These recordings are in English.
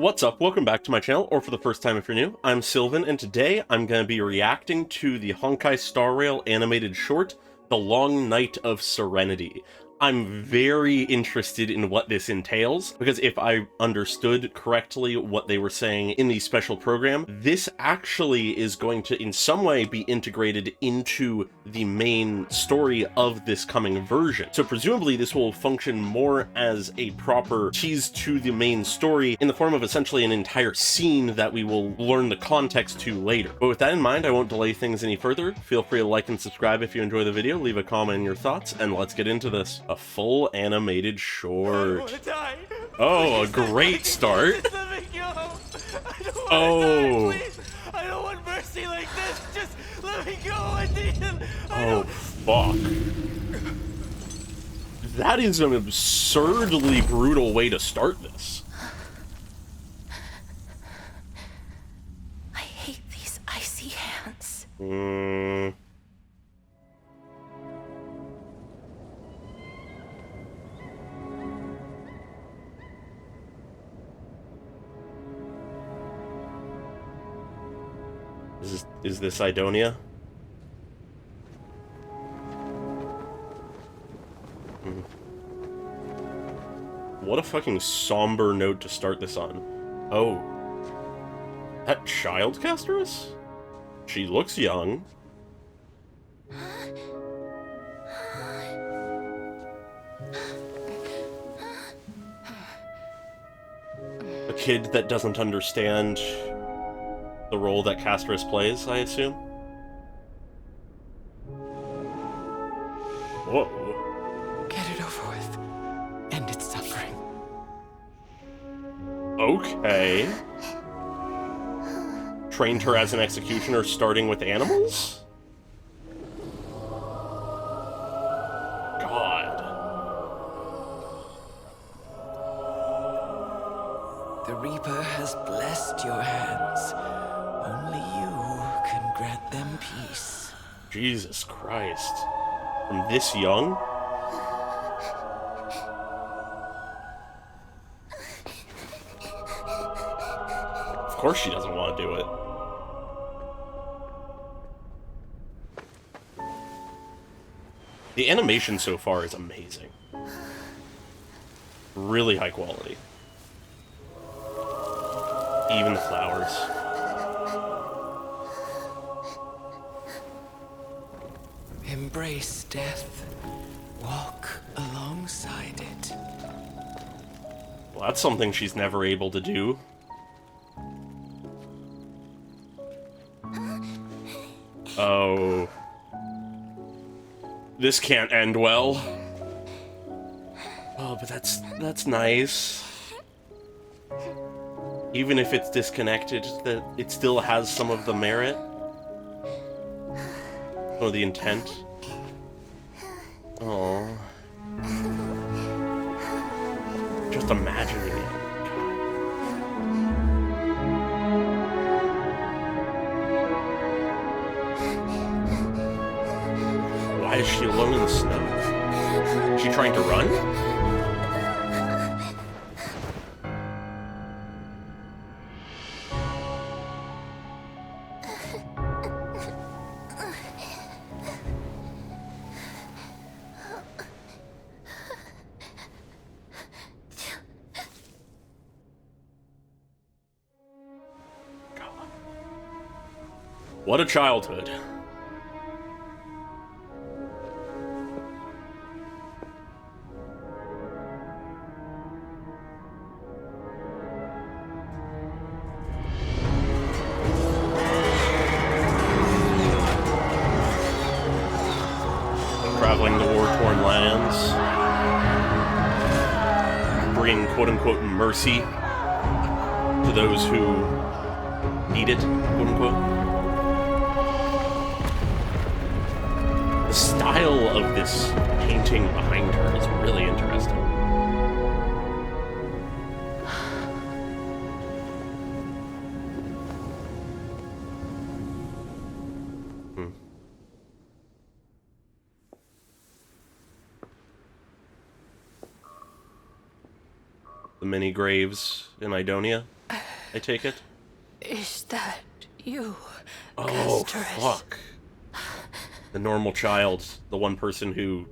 What's up? Welcome back to my channel, or for the first time if you're new, I'm Sylvan, and today I'm going to be reacting to the Honkai Star Rail animated short, The Long Night of Serenity. I'm very interested in what this entails, because if I understood correctly what they were saying in the special program, this actually is going to in some way be integrated into the main story of this coming version. So presumably this will function more as a proper tease to the main story in the form of essentially an entire scene that we will learn the context to later. But with that in mind, I won't delay things any further. Feel free to like and subscribe if you enjoy the video, leave a comment in your thoughts, and let's get into this. A full animated short. Oh, a great start. Oh. I don't want mercy like this. Just let me go. I need him. Oh, fuck. That is an absurdly brutal way to start this. I hate these icy hands. Is this Idonia? What a fucking somber note to start this on. Oh. That child casteress? She looks young. A kid that doesn't understand the role that casteress plays, I assume? Whoa. Get it over with. End its suffering. Okay. Trained her as an executioner starting with animals? God. The Reaper has blessed your hands. Only you can grant them peace. Jesus Christ. From this young? Of course she doesn't want to do it. The animation so far is amazing. Really high quality. Even the flowers. Embrace death. Walk alongside it. Well, that's something she's never able to do. Oh. This can't end well. Oh, but that's nice. Even if it's disconnected, that it still has some of the merit. Or the intent. Oh. Just imagining it. Why is she alone in the snow? Is she trying to run? What a childhood. Traveling the war-torn lands. Bringing quote-unquote mercy to those who need it, quote-unquote. The style of this painting behind her is really interesting. The many graves in Idonia. I I take it? Is that you, Oh, Casteress? fuck. The normal child, the one person who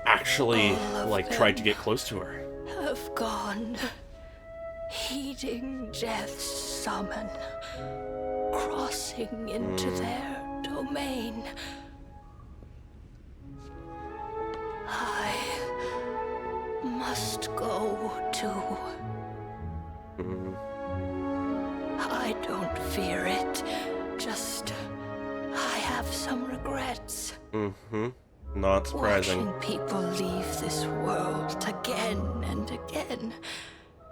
actually, like, tried to get close to her. Have gone, heeding death's summon, crossing into their domain. I must go too. I don't fear it, just I have some regrets. Not surprising. Watching people leave this world again and again.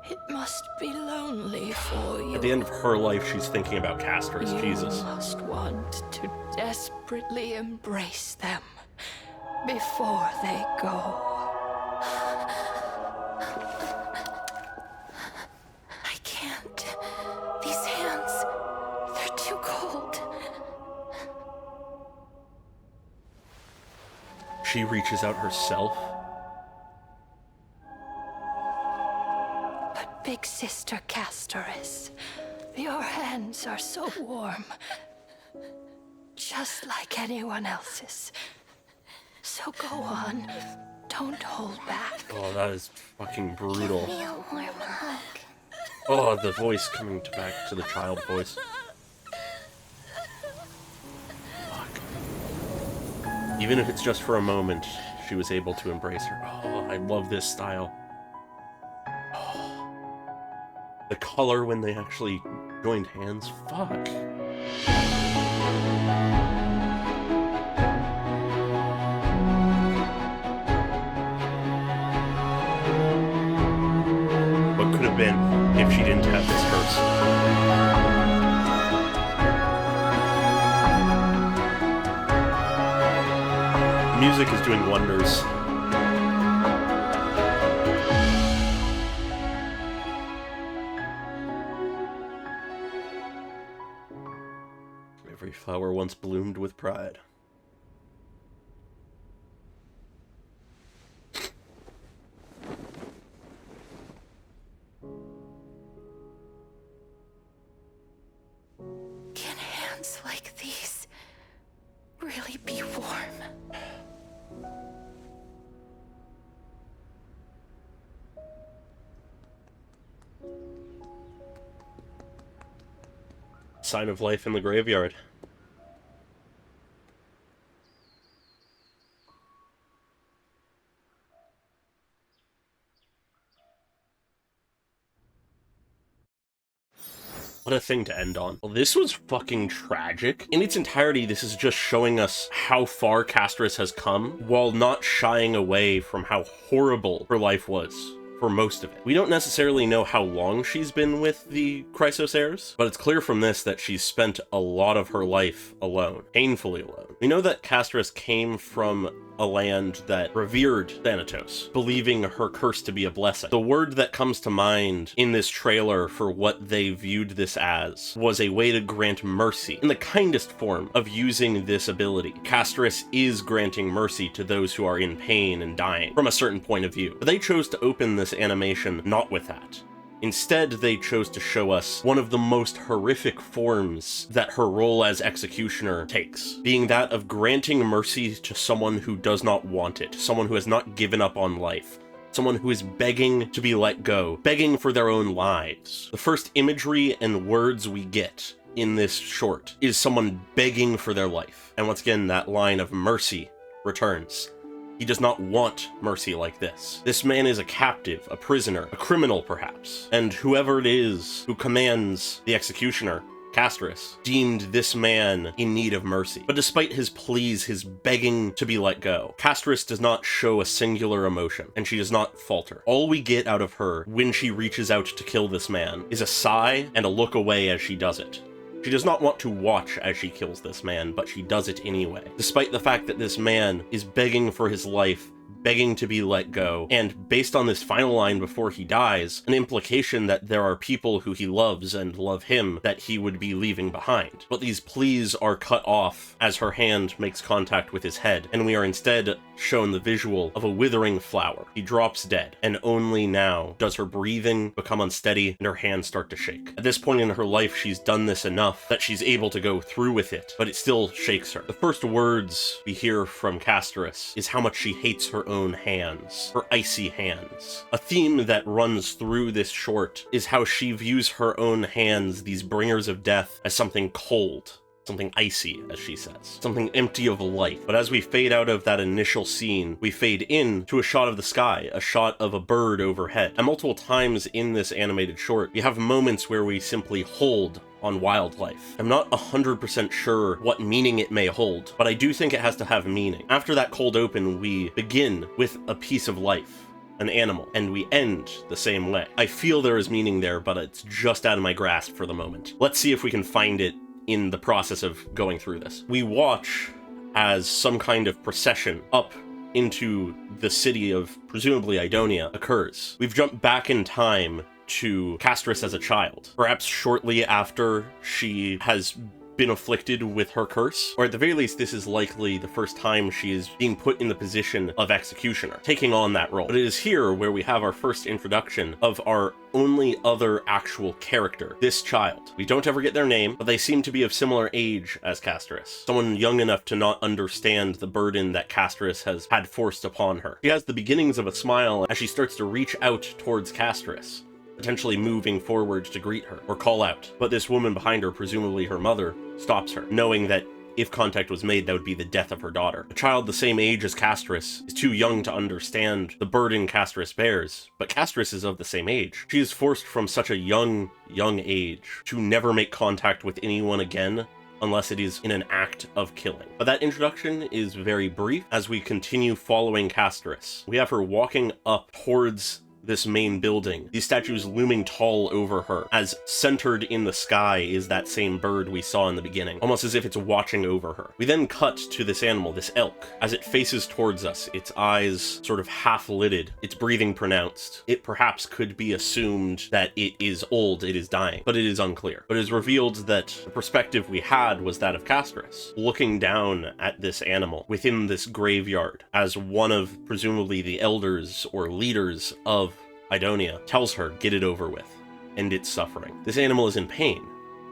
It must be lonely for you. At the end of her life, she's thinking about Casteress. Jesus. You must want to desperately embrace them before they go. I can't. These hands, they're too cold. She reaches out herself. But Big Sister Casteress, your hands are so warm. Just like anyone else's. So go on. Don't hold back. Oh, that is fucking brutal. Give me a warm hug. Oh, the voice coming back to the child voice. Fuck. Even if it's just for a moment, she was able to embrace her. Oh, I love this style. Oh. The color when they actually joined hands. Fuck. What could have been if she didn't have this curse? Music is doing wonders. Every flower once bloomed with pride. Can hands like these really be warm? Sign of life in the graveyard. What a thing to end on. Well, this was fucking tragic. In its entirety, this is just showing us how far Casteress has come, while not shying away from how horrible her life was for most of it. We don't necessarily know how long she's been with the Chrysos heirs, but it's clear from this that she's spent a lot of her life alone, painfully alone. We know that Casteress came from a land that revered Thanatos, believing her curse to be a blessing. The word that comes to mind in this trailer for what they viewed this as was a way to grant mercy in the kindest form of using this ability. Casteress is granting mercy to those who are in pain and dying from a certain point of view. But they chose to open this animation not with that. Instead, they chose to show us one of the most horrific forms that her role as executioner takes, being that of granting mercy to someone who does not want it, someone who has not given up on life, someone who is begging to be let go, begging for their own lives. The first imagery and words we get in this short is someone begging for their life. And once again, that line of mercy returns. He does not want mercy like this. This man is a captive, a prisoner, a criminal perhaps, and whoever it is who commands the executioner, Casteress, deemed this man in need of mercy. But despite his pleas, his begging to be let go, Casteress does not show a singular emotion, and she does not falter. All we get out of her when she reaches out to kill this man is a sigh and a look away as she does it. She does not want to watch as she kills this man, but she does it anyway. Despite the fact that this man is begging for his life, begging to be let go, and based on this final line before he dies, an implication that there are people who he loves and love him that he would be leaving behind. But these pleas are cut off as her hand makes contact with his head, and we are instead shown the visual of a withering flower. She drops dead, and only now does her breathing become unsteady and her hands start to shake. At this point in her life, she's done this enough that she's able to go through with it, but it still shakes her. The first words we hear from Castoris is how much she hates her own hands, her icy hands. A theme that runs through this short is how she views her own hands, these bringers of death, as something cold. Something icy, as she says. Something empty of life. But as we fade out of that initial scene, we fade in to a shot of the sky, a shot of a bird overhead. And multiple times in this animated short, we have moments where we simply hold on wildlife. I'm not 100% sure what meaning it may hold, but I do think it has to have meaning. After that cold open, we begin with a piece of life. An animal, and we end the same way. I feel there is meaning there, but it's just out of my grasp for the moment. Let's see if we can find it in the process of going through this. We watch as some kind of procession up into the city of presumably Idonia occurs. We've jumped back in time to Castoris as a child, perhaps shortly after she has been afflicted with her curse, or at the very least this is likely the first time she is being put in the position of executioner, taking on that role. But it is here where we have our first introduction of our only other actual character, this child. We don't ever get their name, but they seem to be of similar age as Castoris, someone young enough to not understand the burden that Castoris has had forced upon her. She has the beginnings of a smile as she starts to reach out towards Castoris, potentially moving forward to greet her or call out. But this woman behind her, presumably her mother, stops her, knowing that if contact was made, that would be the death of her daughter. A child the same age as Castoris is too young to understand the burden Castoris bears, but Castoris is of the same age. She is forced from such a young age to never make contact with anyone again unless it is in an act of killing. But that introduction is very brief as we continue following Castoris. We have her walking up towards this main building, these statues looming tall over her, as centered in the sky is that same bird we saw in the beginning, almost as if it's watching over her. We then cut to this animal, this elk, as it faces towards us, its eyes sort of half-lidded, its breathing pronounced. It perhaps could be assumed that it is old, it is dying, but it is unclear. But it is revealed that the perspective we had was that of Castoris, looking down at this animal within this graveyard, as one of presumably the elders or leaders of Idonia tells her, get it over with, end its suffering. This animal is in pain.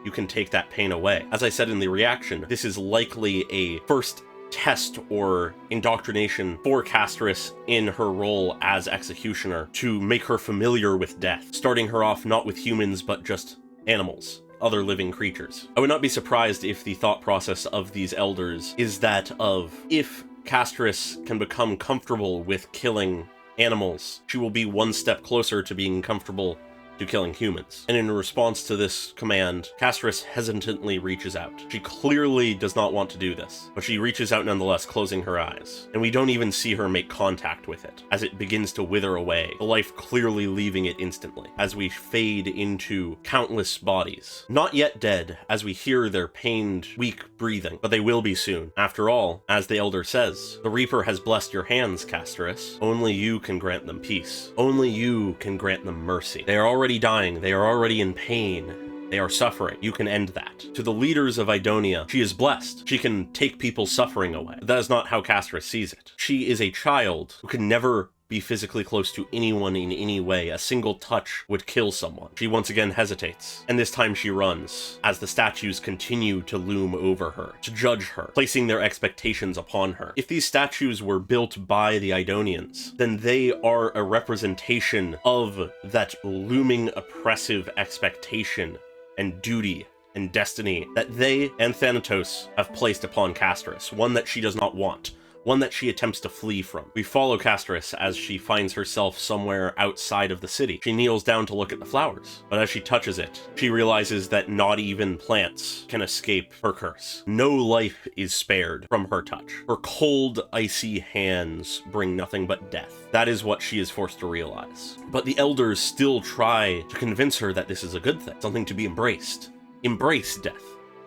You can take that pain away. As I said in the reaction, this is likely a first test or indoctrination for Castoris in her role as executioner to make her familiar with death, starting her off not with humans but just animals, other living creatures. I would not be surprised if the thought process of these elders is that of, if Castoris can become comfortable with killing animals, she will be one step closer to being comfortable to killing humans. And in response to this command, Castoris hesitantly reaches out. She clearly does not want to do this, but she reaches out nonetheless, closing her eyes. And we don't even see her make contact with it, as it begins to wither away, the life clearly leaving it instantly, as we fade into countless bodies. Not yet dead, as we hear their pained, weak breathing, but they will be soon. After all, as the Elder says, the Reaper has blessed your hands, Castoris. Only you can grant them peace. Only you can grant them mercy. They are already dying, they are already in pain, they are suffering. You can end that. To the leaders of Idonia, she is blessed. She can take people's suffering away. But that is not how Castoris sees it. She is a child who can never be physically close to anyone in any way. A single touch would kill someone. She once again hesitates, and this time she runs, as the statues continue to loom over her, to judge her, placing their expectations upon her. If these statues were built by the Idonians, then they are a representation of that looming oppressive expectation and duty and destiny that they and Thanatos have placed upon Castoris, one that she does not want, one that she attempts to flee from. We follow Castoris as she finds herself somewhere outside of the city. She kneels down to look at the flowers, but as she touches it, she realizes that not even plants can escape her curse. No life is spared from her touch. Her cold, icy hands bring nothing but death. That is what she is forced to realize. But the elders still try to convince her that this is a good thing, something to be embraced. Embrace death.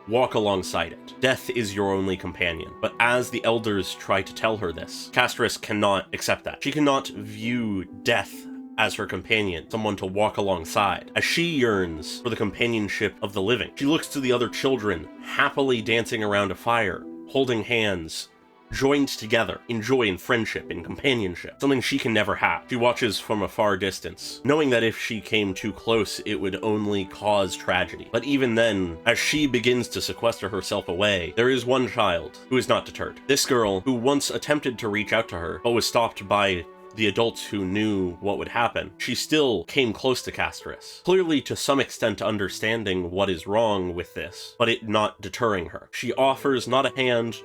Walk alongside it. Death is your only companion. But as the elders try to tell her this, Castoris cannot accept that. She cannot view death as her companion, someone to walk alongside, as she yearns for the companionship of the living. She looks to the other children, happily dancing around a fire, holding hands, joined together in joy and friendship and companionship, something she can never have. She watches from a far distance, knowing that if she came too close, it would only cause tragedy. But even then, as she begins to sequester herself away, there is one child who is not deterred. This girl, who once attempted to reach out to her, but was stopped by the adults who knew what would happen, she still came close to Castris, clearly to some extent understanding what is wrong with this, but it not deterring her. She offers not a hand,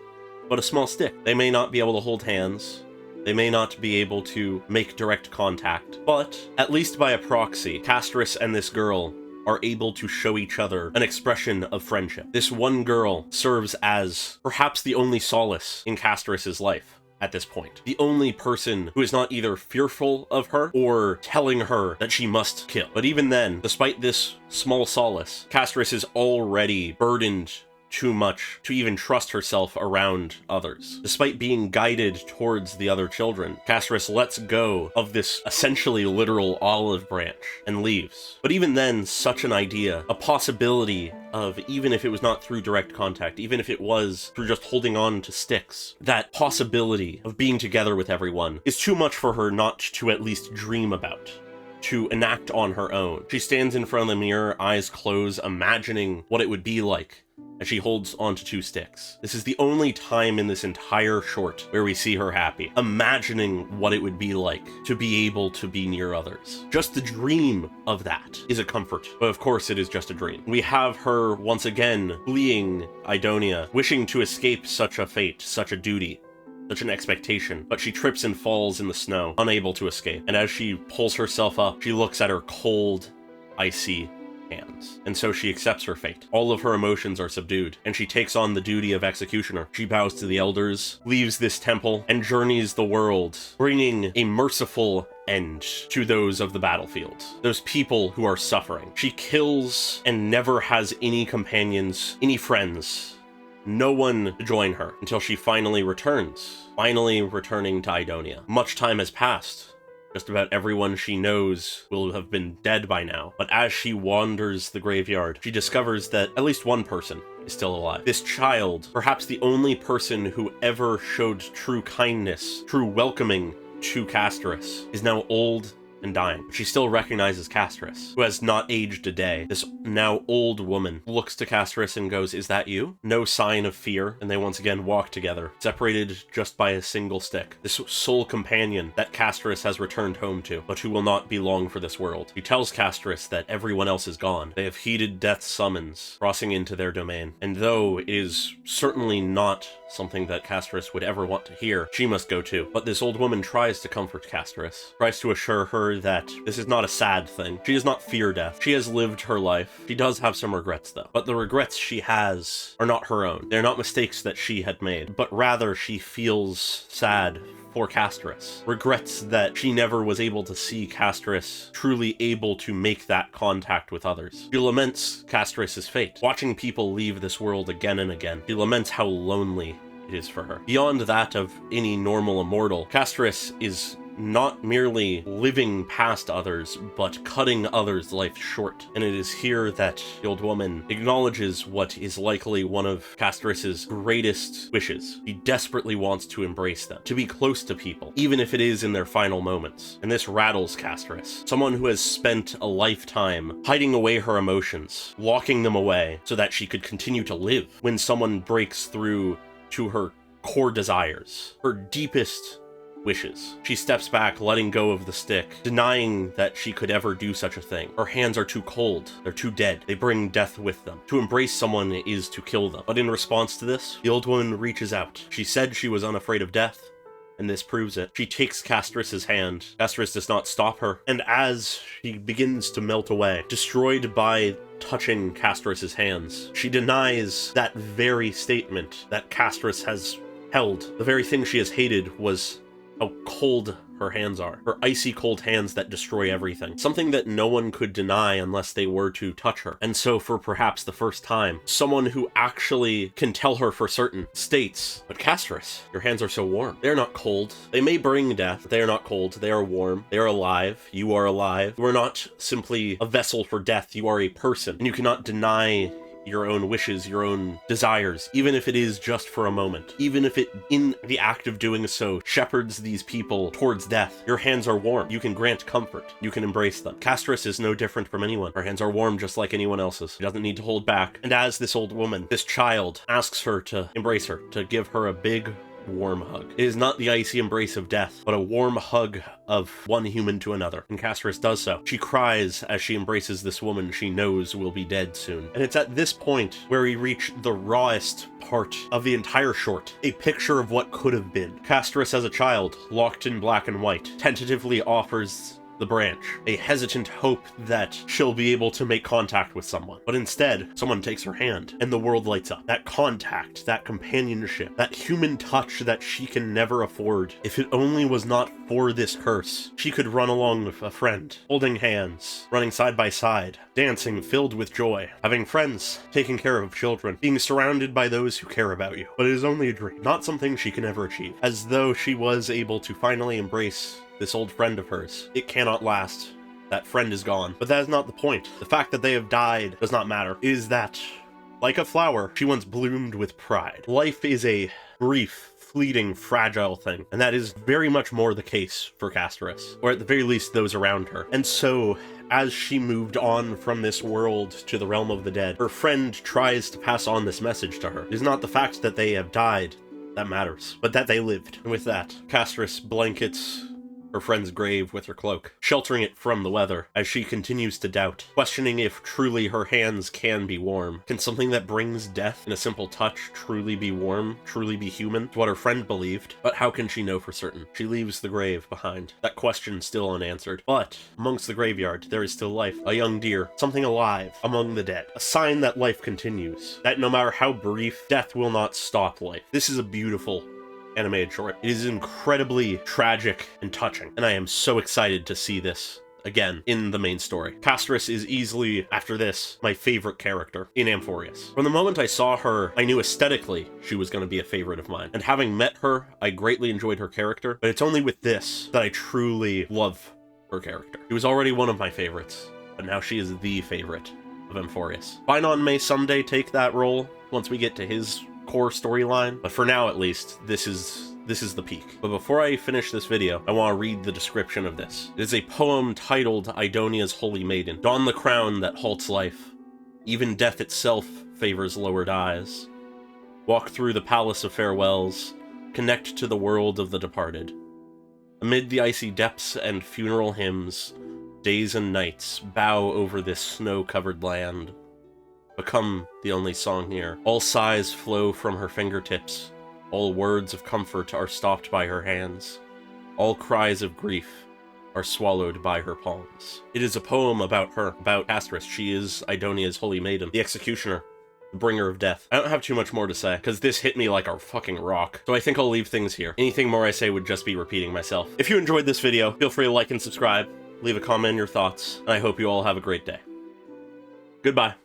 but a small stick. They may not be able to hold hands, they may not be able to make direct contact, but at least by a proxy, Castris and this girl are able to show each other an expression of friendship. This one girl serves as perhaps the only solace in Castris's life at this point. The only person who is not either fearful of her or telling her that she must kill. But even then, despite this small solace, Castris is already burdened too much to even trust herself around others. Despite being guided towards the other children, Castris lets go of this essentially literal olive branch and leaves. But even then, such an idea, a possibility of, even if it was not through direct contact, even if it was through just holding on to sticks, that possibility of being together with everyone is too much for her not to at least dream about, to enact on her own. She stands in front of the mirror, eyes closed, imagining what it would be like as she holds onto two sticks. This is the only time in this entire short where we see her happy, imagining what it would be like to be able to be near others. Just the dream of that is a comfort, but of course it is just a dream. We have her once again fleeing Idonia, wishing to escape such a fate, such a duty, such an expectation, but she trips and falls in the snow, unable to escape. And as she pulls herself up, she looks at her cold, icy hands. And so she accepts her fate. All of her emotions are subdued, and she takes on the duty of executioner. She bows to the elders, leaves this temple, and journeys the world, bringing a merciful end to those of the battlefield, those people who are suffering. She kills and never has any companions, any friends, no one to join her until she finally returns, finally returning to Idonia. Much time has passed. Just about everyone she knows will have been dead by now. But as she wanders the graveyard, she discovers that at least one person is still alive. This child, perhaps the only person who ever showed true kindness, true welcoming to Castris, is now old and dying. She still recognizes Castris, who has not aged a day. This now old woman looks to Castris and goes, "Is that you?" No sign of fear, and they once again walk together, separated just by a single stick. This sole companion that Castris has returned home to, but who will not be long for this world. He tells Castris that everyone else is gone. They have heeded death's summons, crossing into their domain. And though it is certainly not something that Castris would ever want to hear, she must go too. But this old woman tries to comfort Castris, tries to assure her that this is not a sad thing. She does not fear death. She has lived her life. She does have some regrets though, but the regrets she has are not her own. They're not mistakes that she had made, but rather she feels sad for Castris. Regrets that she never was able to see Castris truly able to make that contact with others. She laments Castris's fate, watching people leave this world again and again. She laments how lonely it is for her. Beyond that of any normal immortal, Castris is not merely living past others, but cutting others' life short. And it is here that the old woman acknowledges what is likely one of Castris's greatest wishes. She desperately wants to embrace them, to be close to people, even if it is in their final moments. And this rattles Castris, someone who has spent a lifetime hiding away her emotions, locking them away so that she could continue to live. When someone breaks through to her core desires, her deepest wishes, she steps back, letting go of the stick, denying that she could ever do such a thing. Her hands are too cold, they're too dead, they bring death with them. To embrace someone is to kill them. But in response to this, the old woman reaches out. She said she was unafraid of death, and this proves it. She takes Castris's hand. Castris does not stop her, and as she begins to melt away, destroyed by touching Castris's hands, she denies that very statement that Castris has held. The very thing she has hated was how cold her hands are. Her icy cold hands that destroy everything. Something that no one could deny unless they were to touch her. And so for perhaps the first time, someone who actually can tell her for certain states, "But Castris, your hands are so warm. They are not cold. They may bring death, but they are not cold. They are warm. They are alive. You are alive. You are not simply a vessel for death. You are a person, and you cannot deny your own wishes, your own desires, even if it is just for a moment, even if it, in the act of doing so, shepherds these people towards death. Your hands are warm. You can grant comfort. You can embrace them. Castris is no different from anyone. Her hands are warm just like anyone else's. She doesn't need to hold back. And as this old woman, this child, asks her to embrace her, to give her a big, warm hug. It is not the icy embrace of death, but a warm hug of one human to another. And Castris does so. She cries as she embraces this woman she knows will be dead soon. And it's at this point where we reach the rawest part of the entire short. A picture of what could have been. Castris as a child, locked in black and white, tentatively offers the branch, a hesitant hope that she'll be able to make contact with someone. But instead, someone takes her hand, and the world lights up. That contact, that companionship, that human touch that she can never afford. If it only was not for this curse, she could run along with a friend, holding hands, running side by side, dancing filled with joy, having friends, taking care of children, being surrounded by those who care about you. But it is only a dream, not something she can ever achieve. As though she was able to finally embrace this old friend of hers. It cannot last. That friend is gone. But that is not the point. The fact that they have died does not matter. It is that, like a flower, she once bloomed with pride. Life is a brief, fleeting, fragile thing, and that is very much more the case for Castris, or at the very least those around her. And so, as she moved on from this world to the realm of the dead, her friend tries to pass on this message to her. It is not the fact that they have died that matters, but that they lived. And with that, Castris blankets her friend's grave with her cloak, sheltering it from the weather as she continues to doubt, questioning if truly her hands can be warm. Can something that brings death in a simple touch truly be warm, truly be human? It's what her friend believed, but how can she know for certain? She leaves the grave behind. That question still unanswered. But amongst the graveyard, there is still life. A young deer, something alive among the dead. A sign that life continues. That no matter how brief, death will not stop life. This is a beautiful animated short. It is incredibly tragic and touching, and I am so excited to see this again in the main story. Castris is easily, after this, my favorite character in Amphorius. From the moment I saw her, I knew aesthetically she was going to be a favorite of mine, and having met her, I greatly enjoyed her character, but it's only with this that I truly love her character. She was already one of my favorites, but now she is the favorite of Amphorius. Finon may someday take that role once we get to his core storyline, but for now at least, this is the peak. But before I finish this video, I want to read the description of this. It is a poem titled Idonia's Holy Maiden. Don the crown that halts life. Even death itself favors lowered eyes. Walk through the palace of farewells. Connect to the world of the departed. Amid the icy depths and funeral hymns, days and nights bow over this snow-covered land. Become the only song here. All sighs flow from her fingertips. All words of comfort are stopped by her hands. All cries of grief are swallowed by her palms. It is a poem about her, about Castris. She is Idonia's holy maiden, the executioner, the bringer of death. I don't have too much more to say, because this hit me like a fucking rock. So I think I'll leave things here. Anything more I say would just be repeating myself. If you enjoyed this video, feel free to like and subscribe, leave a comment on your thoughts, and I hope you all have a great day. Goodbye.